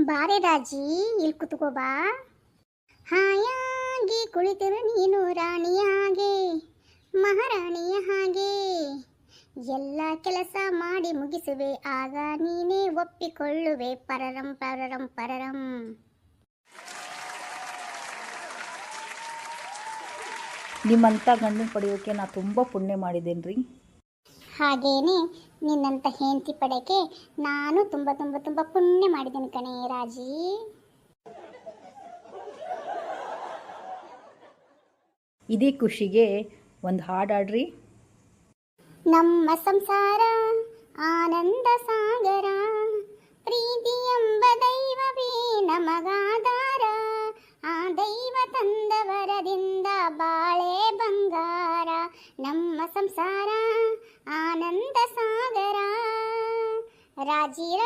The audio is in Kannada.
ಬಾರೆ ರಾಜಿ, ಇಲ್ಲಿ ಕುತ್ಕೋ ಬಾ. ಹಾಯಾಗಿ ಕುಳಿತಿರು ನೀನು ರಾಣಿಯಾಗೆ, ಮಹಾರಾಣಿಯ ಹಾಗೆ. ಎಲ್ಲ ಕೆಲಸ ಮಾಡಿ ಮುಗಿಸುವೆ, ಆಗ ನೀನೇ ಒಪ್ಪಿಕೊಳ್ಳುವೆ. ಪರರಂ ಪರರಂ ಪರರಂ. ನಿಮ್ಮಂಥ ಗಂಡನ ಪಡೆಯೋಕೆ ನಾ ತುಂಬ ಪುಣ್ಯ ಮಾಡಿದ್ದೇನೆ ರೀ. ಹಾಗೇನೆ ನಿನ್ನಂತ ಹೆಂಡತಿ ಪಡೆಯಕ್ಕೆ ನಾನು ತುಂಬ ತುಂಬ ತುಂಬ ಪುಣ್ಯ ಮಾಡಿದ್ದೇನೆ ಕಣೆ ರಾಜಿ. ಇದೇ ಖುಷಿಗೆ ಒಂದು ಹಾಡಾಡ್ರಿ. ನಮ್ಮ ಸಂಸಾರ ಆನಂದ ಸಾಗರ, ಪ್ರೀತಿ ಎಂಬ ದೈವವೇ ನಮಗಾಧಾರ. ಆ ದೈವ ತಂದ ವರದಿಂದ ಬಾಳೆ ಬಂಗಾರ. ನಮ್ಮ ಸಂಸಾರ ಆನಂದ ಸಾಗರ ರಾಜಿರ